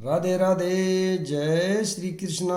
राधे राधे। जय श्री कृष्णा।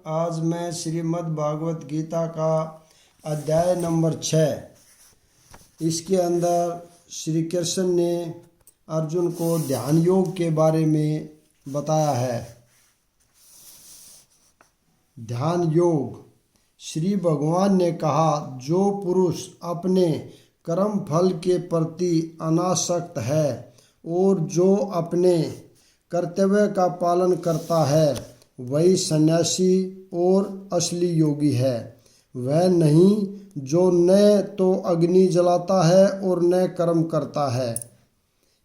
आज मैं श्रीमद् भागवत गीता का अध्याय नंबर 6, इसके अंदर श्री कृष्ण ने अर्जुन को ध्यान योग के बारे में बताया है। ध्यान योग। श्री भगवान ने कहा, जो पुरुष अपने कर्म फल के प्रति अनासक्त है और जो अपने कर्तव्य का पालन करता है, वही सन्यासी और असली योगी है। वह नहीं जो न तो अग्नि जलाता है और न कर्म करता है।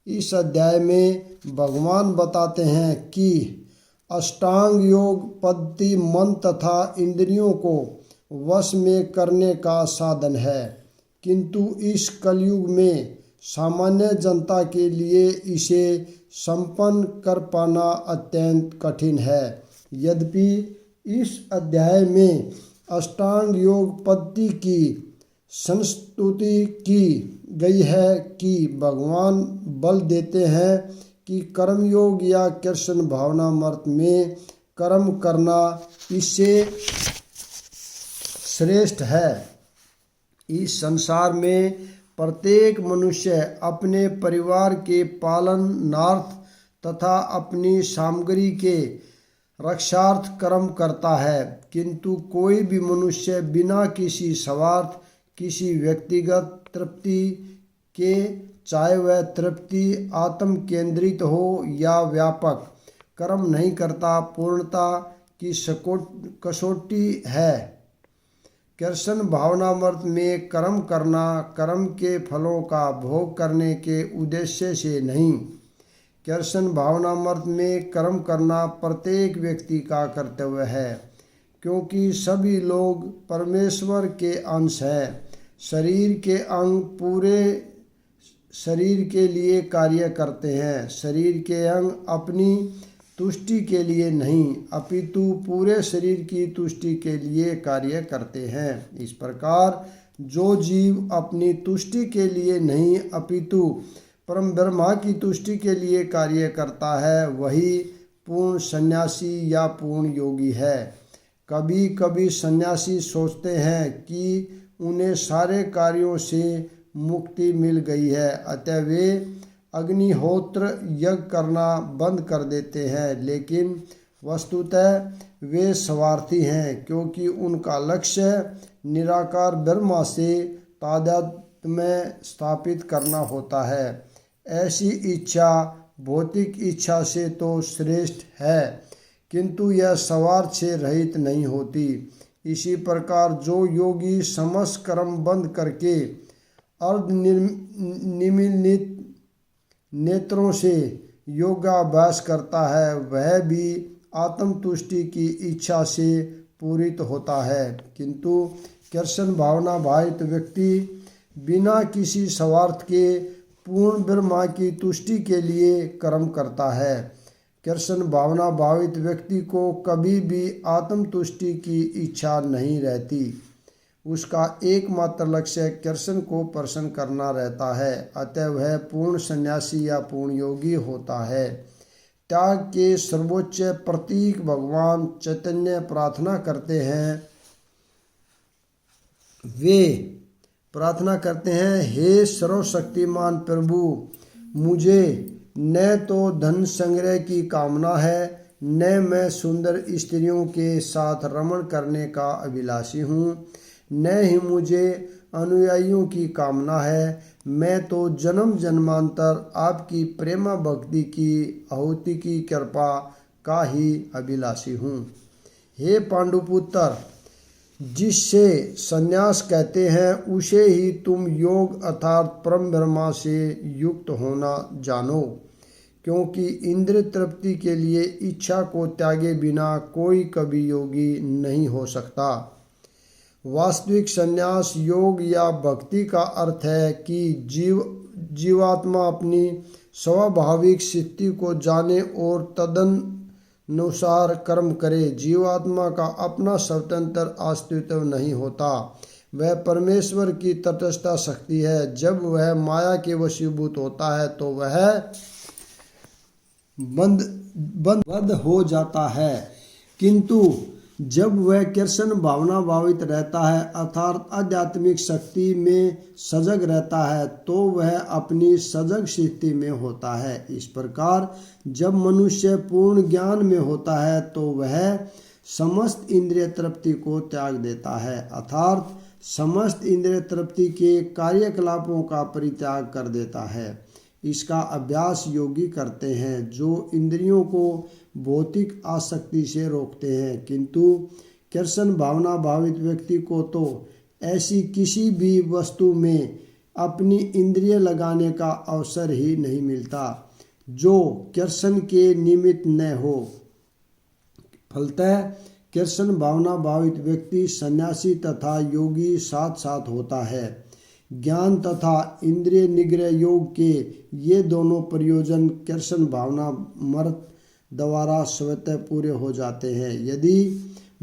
इस अध्याय में भगवान बताते हैं कि अष्टांग योग पद्धति मन तथा इंद्रियों को वश में करने का साधन है, किंतु इस कलयुग में सामान्य जनता के लिए इसे संपन्न कर पाना अत्यंत कठिन है। यद्यपि इस अध्याय में अष्टांग योग पद्धति की संस्तुति की गई है कि भगवान बल देते हैं कि कर्मयोग या कृष्ण भावनामृत में कर्म करना इससे श्रेष्ठ है। इस संसार में प्रत्येक मनुष्य अपने परिवार के पालनार्थ तथा अपनी सामग्री के रक्षार्थ कर्म करता है, किंतु कोई भी मनुष्य बिना किसी स्वार्थ, किसी व्यक्तिगत तृप्ति के, चाहे वह तृप्ति आत्म केंद्रित हो या व्यापक, कर्म नहीं करता। पूर्णता की कसौटी है। कृष्ण भावनामृत में कर्म करना कर्म के फलों का भोग करने के उद्देश्य से नहीं। कृष्ण भावनामृत में कर्म करना प्रत्येक व्यक्ति का कर्तव्य है, क्योंकि सभी लोग परमेश्वर के अंश हैं। शरीर के अंग पूरे शरीर के लिए कार्य करते हैं। शरीर के अंग अपनी तुष्टि के लिए नहीं, अपितु पूरे शरीर की तुष्टि के लिए कार्य करते हैं। इस प्रकार जो जीव अपनी तुष्टि के लिए नहीं अपितु परम ब्रह्मा की तुष्टि के लिए कार्य करता है, वही पूर्ण सन्यासी या पूर्ण योगी है। कभी कभी सन्यासी सोचते हैं कि उन्हें सारे कार्यों से मुक्ति मिल गई है, अतः वे अग्निहोत्र यज्ञ करना बंद कर देते हैं, लेकिन वस्तुतः वे स्वार्थी हैं, क्योंकि उनका लक्ष्य निराकार ब्रह्मा से तादात्म्य स्थापित करना होता है। ऐसी इच्छा भौतिक इच्छा से तो श्रेष्ठ है, किंतु यह स्वार्थ से रहित नहीं होती। इसी प्रकार जो योगी समस्त कर्म बंद करके अर्धनिमीलित नेत्रों से योगाभ्यास करता है, वह भी आत्मतुष्टि की इच्छा से पूरित होता है। किंतु कृष्ण भावना भावित व्यक्ति बिना किसी स्वार्थ के पूर्ण ब्रह्मा की तुष्टि के लिए कर्म करता है। कृष्ण भावना भावित व्यक्ति को कभी भी आत्मतुष्टि की इच्छा नहीं रहती। उसका एकमात्र लक्ष्य कृष्ण को प्रसन्न करना रहता है, अतः वह पूर्ण सन्यासी या पूर्ण योगी होता है। त्याग के सर्वोच्च प्रतीक भगवान चैतन्य प्रार्थना करते हैं। वे प्रार्थना करते हैं, हे सर्वशक्तिमान प्रभु, मुझे न तो धन संग्रह की कामना है, न मैं सुंदर स्त्रियों के साथ रमण करने का अभिलाषी हूँ, न ही मुझे अनुयायियों की कामना है। मैं तो जन्म जन्मांतर आपकी प्रेम भक्ति की आहुति की कृपा का ही अभिलाषी हूँ। हे पांडुपुत्र, जिससे संन्यास कहते हैं, उसे ही तुम योग अर्थात परम ब्रह्मा से युक्त होना जानो, क्योंकि इंद्रिय तृप्ति के लिए इच्छा को त्यागे बिना कोई कभी योगी नहीं हो सकता। वास्तविक संन्यास योग या भक्ति का अर्थ है कि जीवात्मा अपनी स्वाभाविक स्थिति को जाने और तदनुसार कर्म करे। जीवात्मा का अपना स्वतंत्र अस्तित्व नहीं होता, वह परमेश्वर की तटस्थ शक्ति है। जब वह माया के वशीभूत होता है तो वह बंध बंद हो जाता है। किंतु जब वह कृष्ण भावना भावित रहता है अर्थात आध्यात्मिक शक्ति में सजग रहता है तो वह अपनी सजग स्थिति में होता है। इस प्रकार जब मनुष्य पूर्ण ज्ञान में होता है तो वह समस्त इंद्रिय तृप्ति को त्याग देता है अर्थात समस्त इंद्रिय तृप्ति के कार्यकलापों का परित्याग कर देता है। इसका अभ्यास योगी करते हैं जो इंद्रियों को भौतिक आसक्ति से रोकते हैं। किंतु कृष्ण भावना भावित व्यक्ति को तो ऐसी किसी भी वस्तु में अपनी इंद्रिय लगाने का अवसर ही नहीं मिलता जो कृष्ण के निमित्त न हो। फलतः कृष्ण भावना भावित व्यक्ति सन्यासी तथा योगी साथ साथ होता है। ज्ञान तथा इंद्रिय निग्रह योग के ये दोनों प्रयोजन कृष्ण भावना मर्त द्वारा स्वतः पूरे हो जाते हैं। यदि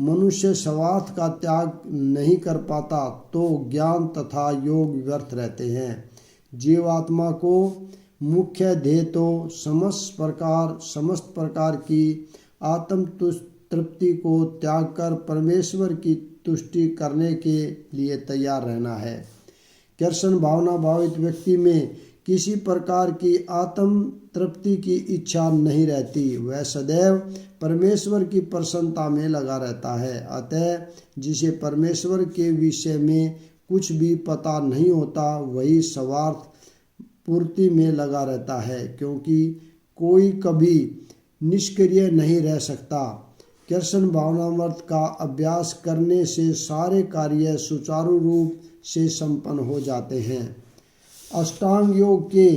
मनुष्य स्वार्थ का त्याग नहीं कर पाता तो ज्ञान तथा योग व्यर्थ रहते हैं। जीवात्मा को मुख्य ध्येय तो समस्त प्रकार की आत्म तृप्ति को त्याग कर परमेश्वर की तुष्टि करने के लिए तैयार रहना है। कृष्ण भावना भावित व्यक्ति में किसी प्रकार की आत्म तृप्ति की इच्छा नहीं रहती, वह सदैव परमेश्वर की प्रसन्नता में लगा रहता है। अतः जिसे परमेश्वर के विषय में कुछ भी पता नहीं होता वही स्वार्थ पूर्ति में लगा रहता है, क्योंकि कोई कभी निष्क्रिय नहीं रह सकता। कृष्ण भावनामृत का अभ्यास करने से सारे कार्य सुचारू रूप से संपन्न हो जाते हैं। अष्टांग योग के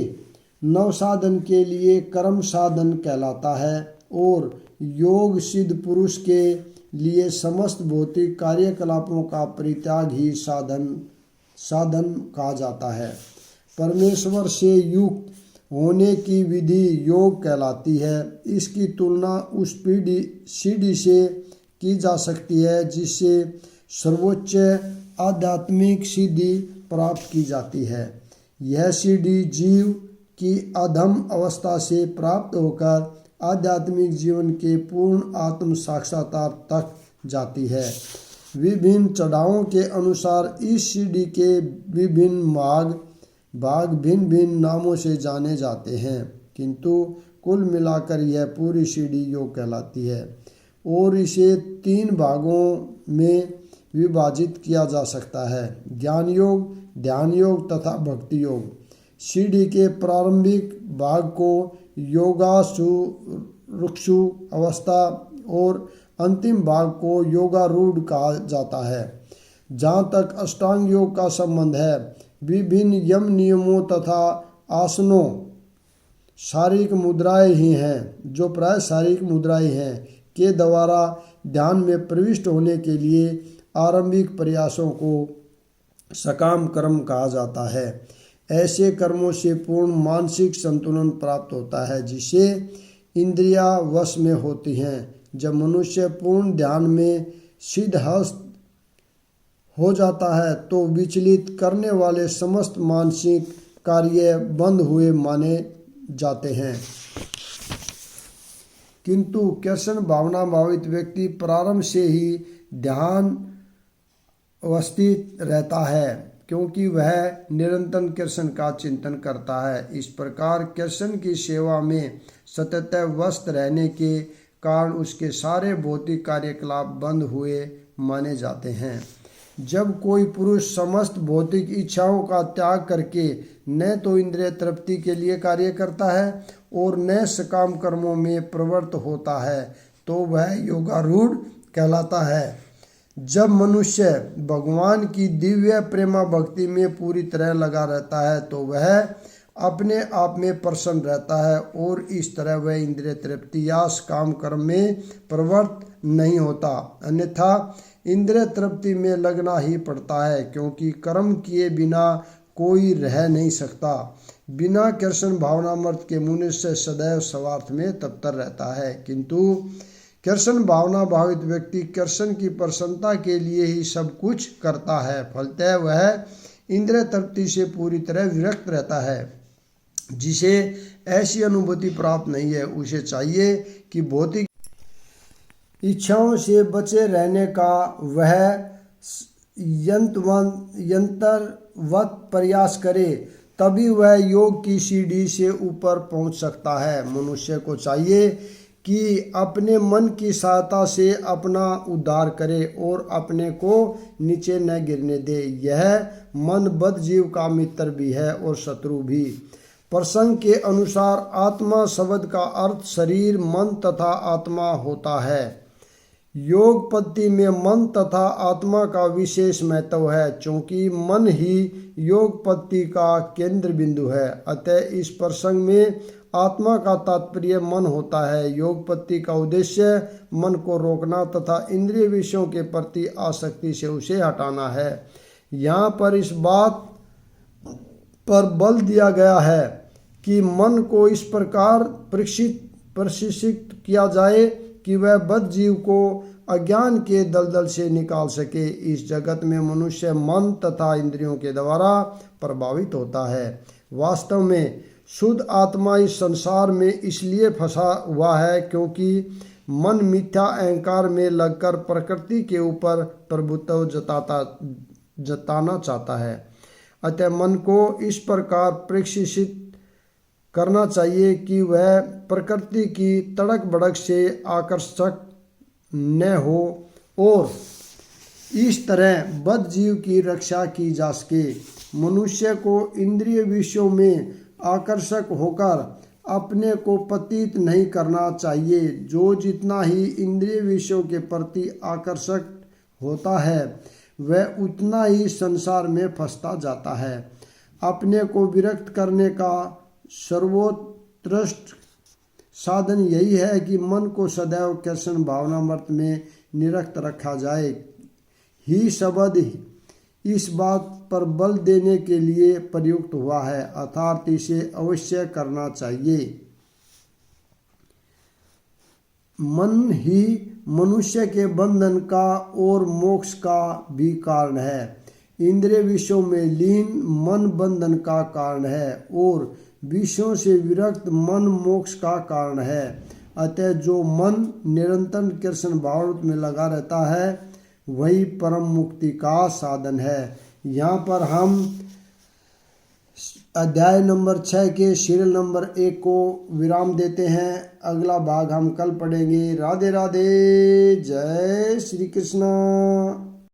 नव साधन के लिए कर्म साधन कहलाता है और योग सिद्ध पुरुष के लिए समस्त भौतिक कार्यकलापों का परित्याग ही साधन कहा जाता है। परमेश्वर से युक्त होने की विधि योग कहलाती है। इसकी तुलना उस सीढ़ी से की जा सकती है जिससे सर्वोच्च आध्यात्मिक सिद्धि प्राप्त की जाती है। यह सीढ़ी जीव की अधम अवस्था से प्राप्त होकर आध्यात्मिक जीवन के पूर्ण आत्म साक्षात्कार तक जाती है। विभिन्न चढ़ावों के अनुसार इस सीढ़ी के विभिन्न भाग भिन्न भिन्न नामों से जाने जाते हैं, किंतु कुल मिलाकर यह पूरी सीढ़ी योग कहलाती है और इसे 3 भागों में विभाजित किया जा सकता है: ज्ञान योग, ध्यान योग तथा भक्ति योग। सीढ़ी के प्रारंभिक भाग को योगारूढ़ अवस्था और अंतिम भाग को योगारूढ़ कहा जाता है। जहाँ तक अष्टांग योग का संबंध है, विभिन्न यम नियमों तथा आसनों शारीरिक मुद्राएं ही हैं जो प्राय शारीरिक मुद्राएं हैं के द्वारा ध्यान में प्रविष्ट होने के लिए आरंभिक प्रयासों को सकाम कर्म कहा जाता है। ऐसे कर्मों से पूर्ण मानसिक संतुलन प्राप्त होता है जिससे इंद्रियां वश में होती हैं। जब मनुष्य पूर्ण ध्यान में सिद्धहस्त हो जाता है तो विचलित करने वाले समस्त मानसिक कार्य बंद हुए माने जाते हैं। किंतु कृष्ण भावना भावित व्यक्ति प्रारंभ से ही ध्यान अवस्थित रहता है, क्योंकि वह निरंतर कृष्ण का चिंतन करता है। इस प्रकार कृष्ण की सेवा में सतत व्यस्त रहने के कारण उसके सारे भौतिक कार्यकलाप बंद हुए माने जाते हैं। जब कोई पुरुष समस्त भौतिक इच्छाओं का त्याग करके न तो इंद्रिय तृप्ति के लिए कार्य करता है और न सकाम कर्मों में प्रवृत्त होता है तो वह योगारूढ़ कहलाता है। जब मनुष्य भगवान की दिव्य प्रेमा भक्ति में पूरी तरह लगा रहता है तो वह अपने आप में प्रसन्न रहता है और इस तरह वह इंद्रिय तृप्ति या काम कर्म में प्रवृत्त नहीं होता। अन्यथा इंद्रिय तृप्ति में लगना ही पड़ता है, क्योंकि कर्म किए बिना कोई रह नहीं सकता। बिना कृष्ण भावनामृत के मनुष्य सदैव स्वार्थ में तत्पर रहता है, किंतु कृष्ण भावना भावित व्यक्ति कृष्ण की प्रसन्नता के लिए ही सब कुछ करता है। फलतः वह इंद्रिय तृप्ति से पूरी तरह विरक्त रहता है। जिसे ऐसी अनुभूति प्राप्त नहीं है, उसे चाहिए कि भौतिक इच्छाओं से बचे रहने का वह यंत्रवत प्रयास करे, तभी वह योग की सीढ़ी से ऊपर पहुंच सकता है। मनुष्य को चाहिए कि अपने मन की सहायता से अपना उद्धार करे और अपने को नीचे न गिरने दे। यह मन बद्ध जीव का मित्र भी है और शत्रु भी। प्रसंग के अनुसार आत्मा शब्द का अर्थ शरीर, मन तथा आत्मा होता है। योग पद्धति में मन तथा आत्मा का विशेष महत्व है, क्योंकि मन ही योग पद्धति का केंद्र बिंदु है। अतः इस प्रसंग में आत्मा का तात्पर्य मन होता है। योग पद्धति का उद्देश्य मन को रोकना तथा इंद्रिय विषयों के प्रति आसक्ति से उसे हटाना है। यहाँ पर इस बात पर बल दिया गया है कि मन को इस प्रकार प्रशिक्षित किया जाए कि वह बद्ध जीव को अज्ञान के दलदल से निकाल सके। इस जगत में मनुष्य मन तथा इंद्रियों के द्वारा प्रभावित होता है। वास्तव में शुद्ध आत्मा इस संसार में इसलिए फंसा हुआ है क्योंकि मन मिथ्या अहंकार में लगकर प्रकृति के ऊपर प्रभुत्व जताना चाहता है। अतः मन को इस प्रकार प्रशिक्षित करना चाहिए कि वह प्रकृति की तड़क भड़क से आकर्षक न हो और इस तरह बद्ध जीव की रक्षा की जा सके। मनुष्य को इंद्रिय विषयों में आकर्षक होकर अपने को पतित नहीं करना चाहिए। जो जितना ही इंद्रिय विषयों के प्रति आकर्षक होता है, वह उतना ही संसार में फंसता जाता है। अपने को विरक्त करने का सर्वोत्कृष्ट साधन यही है कि मन को सदैव कृष्ण भावनामृत में निरक्त रखा जाए। ही शब्द इस बात पर बल देने के लिए प्रयुक्त हुआ है, अर्थात इसे अवश्य करना चाहिए। मन ही मनुष्य के बंधन का और मोक्ष का भी कारण है। इंद्रिय विषयों में लीन मन बंधन का कारण है और विषयों से विरक्त मन मोक्ष का कारण है। अतः जो मन निरंतर कृष्ण भावनामृत में लगा रहता है, वही परम मुक्ति का साधन है। यहाँ पर हम अध्याय नंबर 6 के सीरियल नंबर 1 को विराम देते हैं। अगला भाग हम कल पढ़ेंगे। राधे राधे, जय श्री कृष्ण।